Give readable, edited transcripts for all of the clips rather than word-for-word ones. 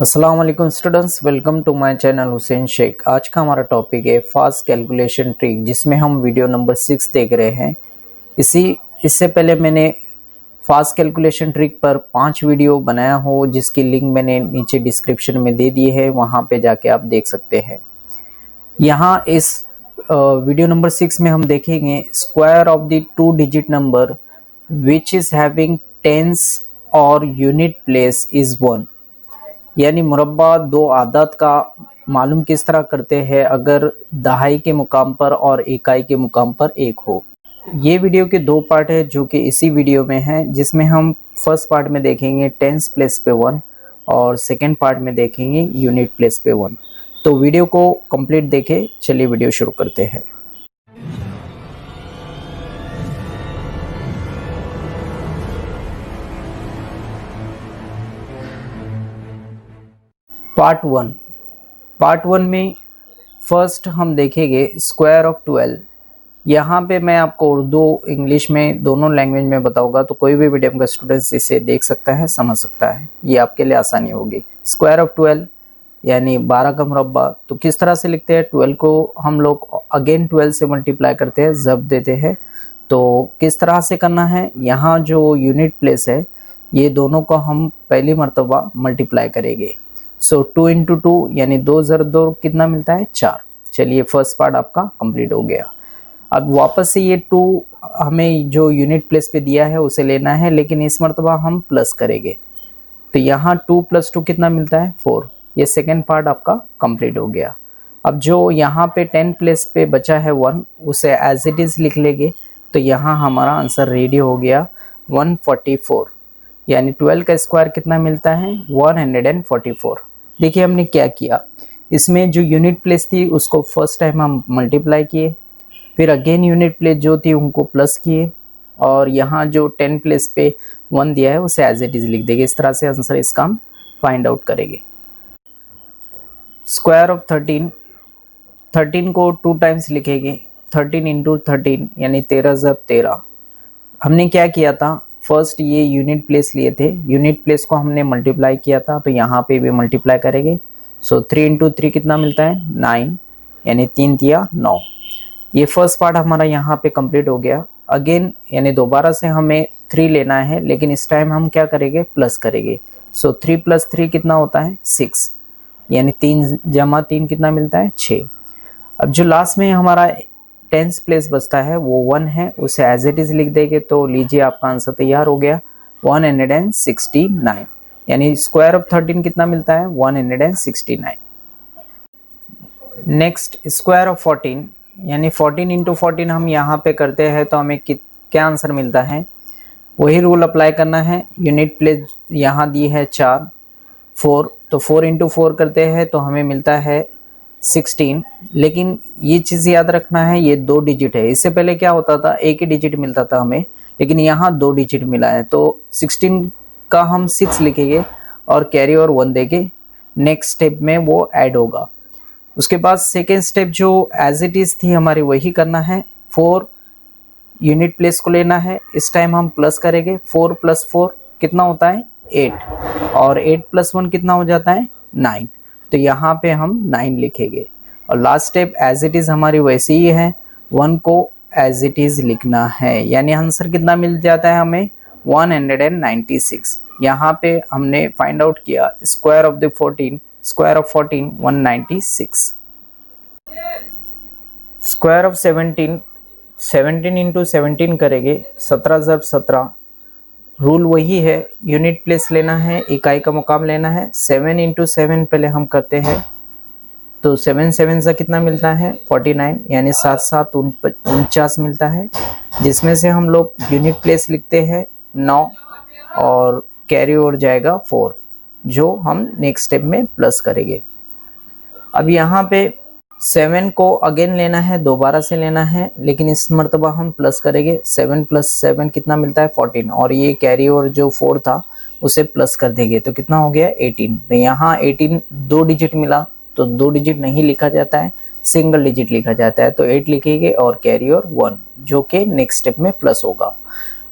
अस्सलाम वालेकुम students, welcome to my channel Hussain Shaikh. आज का हमारा टॉपिक है फास्ट कैलकुलेशन ट्रिक, जिसमें हम वीडियो नंबर 6 देख रहे हैं। इससे पहले मैंने फास्ट कैलकुलेशन ट्रिक पर 5 वीडियो बनाया हो, जिसकी लिंक मैंने नीचे डिस्क्रिप्शन में दे दी है, वहां पे जाके आप देख सकते हैं। यहाँ इस वीडियो नंबर 6 में हम देखेंगे square of the 2 digit number which is having tens और यूनिट प्लेस इज 1। यानी मुरब्बा दो आदत का मालूम किस तरह करते हैं अगर दहाई के मुकाम पर और इकाई के मुकाम पर एक हो। ये वीडियो के 2 पार्ट है जो कि इसी वीडियो में है, जिसमें हम फर्स्ट पार्ट में देखेंगे टेंस प्लेस पे 1 और सेकेंड पार्ट में देखेंगे यूनिट प्लेस पे 1। तो वीडियो को कंप्लीट देखें। चलिए वीडियो शुरू करते हैं। पार्ट वन में फर्स्ट हम देखेंगे स्क्वायर ऑफ 12। यहाँ पे मैं आपको उर्दू इंग्लिश में दोनों लैंग्वेज में बताऊंगा, तो कोई भी मीडियम का स्टूडेंट्स इसे देख सकता है, समझ सकता है, ये आपके लिए आसानी होगी। स्क्वायर ऑफ 12 यानी 12 का मुरब्बा। तो किस तरह से लिखते हैं? 12 को हम लोग अगेन 12 से मल्टीप्लाई करते हैं, ज़ब्त देते हैं। तो किस तरह से करना है? यहाँ जो यूनिट प्लेस है ये दोनों को हम पहली मर्तबा मल्टीप्लाई करेंगे। सो 2 इंटू 2 यानी 2 ज़र 2 कितना मिलता है? 4। चलिए फर्स्ट पार्ट आपका कंप्लीट हो गया। अब वापस से ये 2 हमें जो यूनिट प्लेस पे दिया है उसे लेना है, लेकिन इस मर्तबा हम प्लस करेंगे। तो यहाँ 2 + 2 कितना मिलता है? 4। ये सेकेंड पार्ट आपका कंप्लीट हो गया। अब जो यहाँ पे 10 प्लेस पे बचा है 1, उसे एज इट इज़ लिख लेंगे। तो यहाँ हमारा आंसर रेडी हो गया 144। यानी 12 का स्क्वायर कितना मिलता है? 144। देखिए हमने क्या किया, इसमें जो यूनिट प्लेस थी उसको फर्स्ट टाइम हम मल्टीप्लाई किए, फिर अगेन यूनिट प्लेस जो थी उनको प्लस किए, और यहाँ जो 10 प्लेस पे 1 दिया है उसे एज इट इज लिख देंगे। इस तरह से आंसर इसका हम फाइंड आउट करेंगे। स्क्वायर ऑफ 13 को 2 टाइम्स लिखेंगे। 13 इंटू 13 यानी 13 ज़ब 13। हमने क्या किया था? फर्स्ट ये यूनिट प्लेस लिए थे, यूनिट प्लेस को हमने मल्टीप्लाई किया था, तो यहाँ पे भी मल्टीप्लाई करेंगे। सो 3 इंटू 3 कितना मिलता है? 9 यानी 3 तिया 9। ये फर्स्ट पार्ट हमारा यहाँ पे कंप्लीट हो गया। अगेन यानी दोबारा से हमें 3 लेना है, लेकिन इस टाइम हम क्या करेंगे? प्लस करेंगे। सो 3 + 3 कितना होता है? 6 यानी 3 + 3 कितना मिलता है? 6। अब जो लास्ट में हमारा टेंस प्लेस बचता है वो 1 है, उसे एज इट इज लिख देंगे। तो लीजिए आपका आंसर तैयार हो गया 169। यानी स्क्वायर ऑफ 13 कितना मिलता है? 169। नेक्स्ट स्क्वायर ऑफ 14 यानी 14 इंटू 14 हम यहाँ पे करते हैं, तो हमें क्या आंसर मिलता है? वही रूल अप्लाई करना है। यूनिट प्लेस यहाँ दी है 4 4, तो 4 इंटू 4 करते हैं तो हमें मिलता है 16। लेकिन ये चीज़ याद रखना है, ये 2 डिजिट है। इससे पहले क्या होता था? एक ही डिजिट मिलता था हमें, लेकिन यहाँ 2 डिजिट मिला है। तो 16 का हम 6 लिखेंगे और कैरी और 1 देंगे। नेक्स्ट स्टेप में वो ऐड होगा। उसके बाद सेकेंड स्टेप जो एज इट इज़ थी हमारी वही करना है। 4 यूनिट प्लेस को लेना है, इस टाइम हम प्लस करेंगे। 4 + 4 कितना होता है? 8, और 8 + 1 कितना हो जाता है? 9। तो यहाँ पे हम 9 लिखेंगे। और last step as it is हमारी वैसे ही है, 1 को एज इट इज़ लिखना है। यानी आंसर कितना मिल जाता है हमें? 196। यहाँ पे हमने फाइंड आउट किया square of 14 196। Square of 17 into 17 करेंगे। 17 ज़ब 17। रूल वही है, यूनिट प्लेस लेना है, इकाई का मुकाम लेना है। 7 इंटू 7 पहले हम करते हैं, तो 7 7 से कितना मिलता है? 49 यानी 7 7 49 मिलता है, जिसमें से हम लोग यूनिट प्लेस लिखते हैं 9 और कैरी ओवर जाएगा 4, जो हम नेक्स्ट स्टेप में प्लस करेंगे। अब यहाँ पे 7 को अगेन लेना है, दोबारा से लेना है, लेकिन इस मर्तबा हम प्लस करेंगे। 7 + 7 कितना मिलता है? 14, और ये कैरी ओवर जो 4 था उसे प्लस कर देंगे, तो कितना हो गया? 18। तो यहाँ 18 2 डिजिट मिला, तो 2 डिजिट नहीं लिखा जाता है, सिंगल डिजिट लिखा जाता है। तो 8 लिखेंगे और कैरी ओवर 1, जो कि नेक्स्ट स्टेप में प्लस होगा।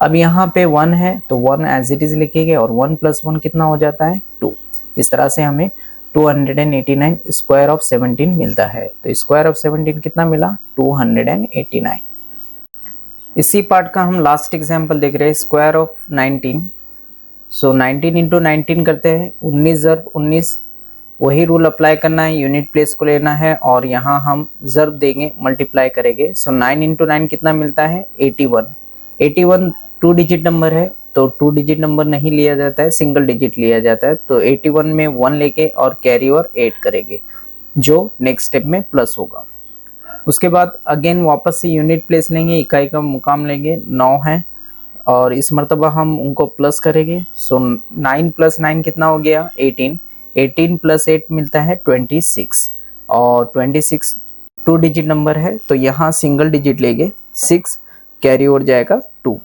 अब यहाँ पे 1 है तो 1 एज इट इज लिखेंगे, और 1 + 1 कितना हो जाता है? 2। इस तरह से हमें 289 स्क्वायर ऑफ 17 मिलता है। तो स्क्वायर ऑफ 17 कितना मिला? 289। इसी पार्ट का हम लास्ट एग्जाम्पल देख रहे हैं, स्क्वायर ऑफ 19। सो 19 इंटू 19 करते हैं, 19 ज़र्ब 19। वही रूल अप्लाई करना है, यूनिट प्लेस को लेना है और यहाँ हम ज़र्ब देंगे, मल्टीप्लाई करेंगे। सो 9 इंटू 9 कितना मिलता है? 81। 81 2 डिजिट नंबर है, तो 2 डिजिट नंबर नहीं लिया जाता है, सिंगल डिजिट लिया जाता है। तो 81 में 1 लेके और कैरी और 8 करेंगे, जो नेक्स्ट स्टेप में प्लस होगा। उसके बाद अगेन वापस से यूनिट प्लेस लेंगे, इकाई का मुकाम लेंगे, 9 है और इस मरतबा हम उनको प्लस करेंगे। सो 9 प्लस 9 कितना हो गया? 18। 18 प्लस 8 मिलता है 26 और 26 2 डिजिट नंबर है, तो यहाँ सिंगल डिजिट लेंगे, 6 कैरी और जाएगा 2।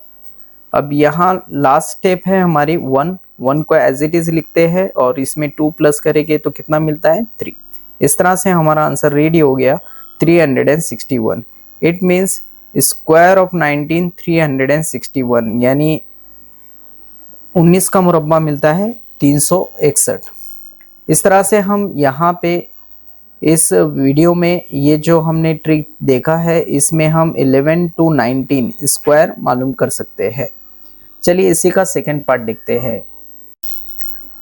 अब यहाँ लास्ट स्टेप है हमारी 1 को एज इट इज लिखते हैं और इसमें 2 प्लस करेंगे तो कितना मिलता है? 3। इस तरह से हमारा आंसर रेडी हो गया 361। इट मीन्स स्क्वायर ऑफ 19 361, यानी 19 का मुरब्बा मिलता है 361। इस तरह से हम यहाँ पे इस वीडियो में ये जो हमने ट्रिक देखा है, इसमें हम 11 to 19 स्क्वायर मालूम कर सकते हैं। चलिए इसी का सेकंड पार्ट देखते हैं।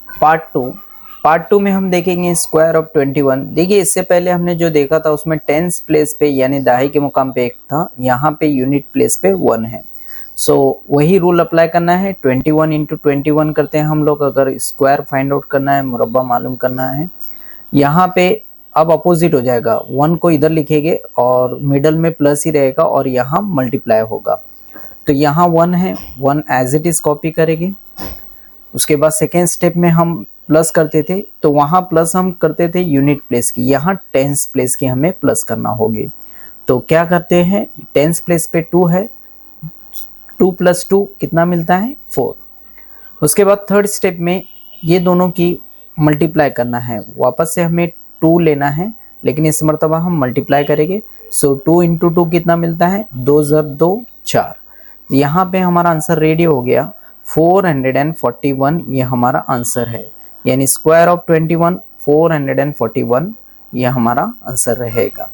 पार्ट टू में हम देखेंगे स्क्वायर ऑफ 21। देखिए इससे पहले हमने जो देखा था उसमें टेंस प्लेस पे यानी दहाई के मुकाम पे 1 था, यहाँ पे यूनिट प्लेस पे 1 है। सो वही रूल अप्लाई करना है, 21 इंटू 21 करते हैं हम लोग अगर स्क्वायर फाइंड आउट करना है, मुरब्बा मालूम करना है। यहाँ पे अब अपोजिट हो जाएगा, 1 को इधर लिखेंगे और मिडल में प्लस ही रहेगा और यहाँ मल्टीप्लाई होगा। तो यहाँ 1 है, 1 एज इट इज कॉपी करेंगे। उसके बाद सेकेंड स्टेप में हम प्लस करते थे, तो वहाँ प्लस हम करते थे यूनिट प्लेस की, यहाँ टेंस प्लेस की हमें प्लस करना होगी। तो क्या करते हैं, टेंस प्लेस पे 2 है, 2 + 2 कितना मिलता है? 4। उसके बाद थर्ड स्टेप में ये दोनों की मल्टीप्लाई करना है, वापस से हमें 2 लेना है लेकिन इस मरतबा हम मल्टीप्लाई करेंगे। सो 2 इंटू 2 कितना मिलता है? 2 + 2 4। यहाँ पे हमारा आंसर रेडी हो गया 441, ये हमारा आंसर है, यानी स्क्वायर ऑफ 21 441 ये हमारा आंसर रहेगा।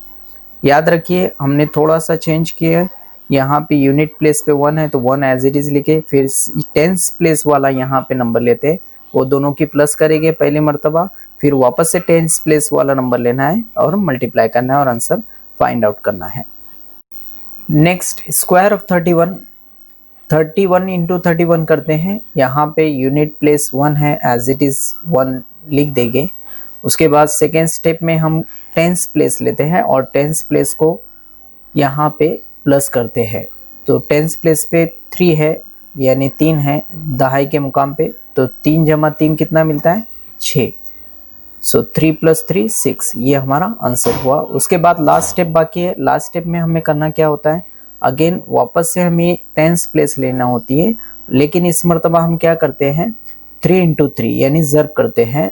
याद रखिए हमने थोड़ा सा चेंज किया है, यहाँ पे यूनिट प्लेस पे 1 है तो 1 एज इट इज लिखे, फिर टेंस प्लेस वाला यहाँ पे नंबर लेते हैं, वो दोनों की प्लस करेंगे पहली मरतबा, फिर वापस से टेंस प्लेस वाला नंबर लेना है और मल्टीप्लाई करना है और आंसर फाइंड आउट करना है। नेक्स्ट स्क्वायर ऑफ 31 इंटू 31 करते हैं, यहाँ पे यूनिट प्लेस 1 है, एज इट इज 1 लिख देंगे। उसके बाद सेकेंड स्टेप में हम टेंस प्लेस लेते हैं और टेंस प्लेस को यहाँ पे प्लस करते हैं। तो टेंस प्लेस पे 3 है यानी 3 है दहाई के मुकाम पे, तो 3 + 3 कितना मिलता है? 6। सो 3 + 3 6, ये हमारा आंसर हुआ। उसके बाद लास्ट स्टेप बाकी है, लास्ट स्टेप में हमें करना क्या होता है, अगेन वापस से हमें टेंस प्लेस लेना होती है, लेकिन इस मरतबा हम क्या करते हैं 3 इंटू 3 यानी ज़र्ब करते हैं,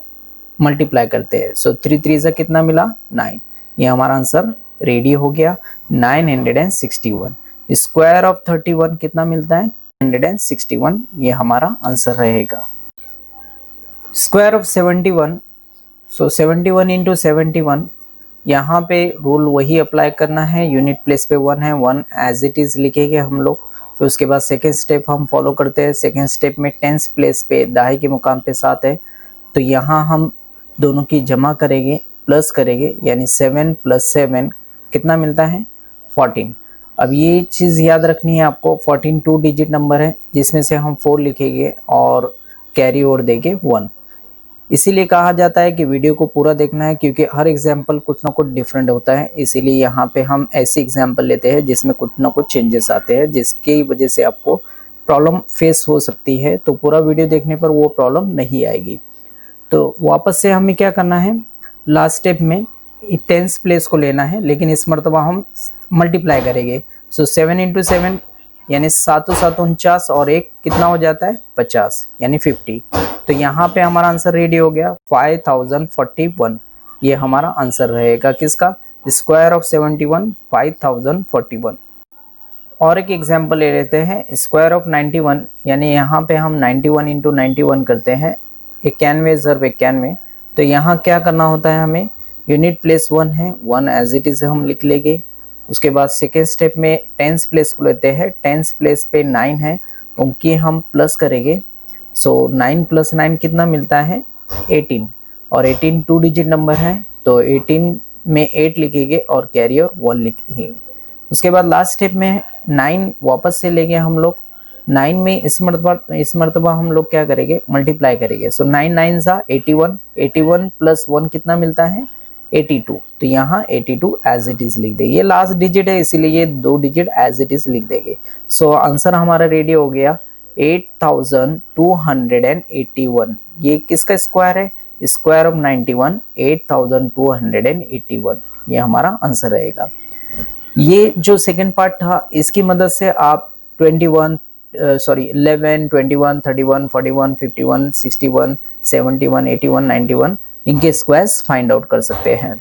मल्टीप्लाई करते हैं। सो 3 3 से कितना मिला? 9। ये हमारा आंसर रेडी हो गया 961। स्क्वायर ऑफ 31 कितना मिलता है? 961, ये हमारा आंसर रहेगा। स्क्वायर ऑफ 71, सो 71 इंटू 71, यहाँ पे रूल वही अप्लाई करना है, यूनिट प्लेस पे 1 है, 1 एज इट इज लिखेंगे हम लोग। फिर उसके बाद सेकेंड स्टेप हम फॉलो करते हैं, सेकेंड स्टेप में टेंस प्लेस पे दहाई के मुकाम पे 7 है, तो यहाँ हम दोनों की जमा करेंगे, प्लस करेंगे, यानी 7 + 7 कितना मिलता है? 14। अब ये चीज़ याद रखनी है आपको, 14 2 डिजिट नंबर है जिसमें से हम 4 लिखेंगे और कैरी ओवर देंगे 1। इसीलिए कहा जाता है कि वीडियो को पूरा देखना है, क्योंकि हर एग्जाम्पल कुछ ना कुछ डिफरेंट होता है, इसीलिए यहाँ पे हम ऐसी एग्जाम्पल लेते हैं जिसमें कुछ ना कुछ चेंजेस आते हैं, जिसकी वजह से आपको प्रॉब्लम फेस हो सकती है। तो पूरा वीडियो देखने पर वो प्रॉब्लम नहीं आएगी। तो वापस से हमें क्या करना है, लास्ट स्टेप में टेंस प्लेस को लेना है, लेकिन इस मरतबा हम मल्टीप्लाई करेंगे। सो 7 इंटू 7 यानी 7 7 49 और 1 कितना हो जाता है? 50 यानी 50। तो यहाँ पे हमारा आंसर रेडी हो गया 5041, ये हमारा आंसर रहेगा किसका? Square of 71 5041। और एक एग्जांपल ले लेते हैं, स्क्वायर ऑफ 91, यानी यहाँ पे हम 91 इंटू 91 करते हैं, 91 ज़रब 91। तो यहाँ क्या करना होता है हमें, यूनिट प्लेस 1 है, 1 एज इट इज़ हम लिख लेंगे। उसके बाद सेकेंड स्टेप में टेंस प्लेस को लेते हैं, टेंस प्लेस पे 9 है, उनकी हम प्लस करेंगे। सो 9 + 9 कितना मिलता है, 18, और 18 2 डिजिट नंबर है, तो 18 में 8 लिखेंगे और कैरी और 1 लिखेंगे। उसके बाद लास्ट स्टेप में 9 वापस से लेंगे हम लोग, 9 में इस मरतबा हम लोग क्या करेंगे, मल्टीप्लाई करेंगे। सो 9 9 सा 81, 81 + 1 कितना मिलता है, 82। तो यहाँ 82 एज इट इज लिख देंगे, ये लास्ट डिजिट है इसीलिए ये 2 डिजिट एज इट इज लिख देंगे। सो आंसर हमारा रेडी हो गया 8281। ये किसका स्क्वायर है, स्क्वायर ऑफ 91, 8281, ये हमारा आंसर रहेगा। ये जो सेकंड पार्ट था इसकी मदद से आप 11, 21, 31, 41, 51, 61, 71, 81, 91 इनके स्क्वायर्स फाइंड आउट कर सकते हैं।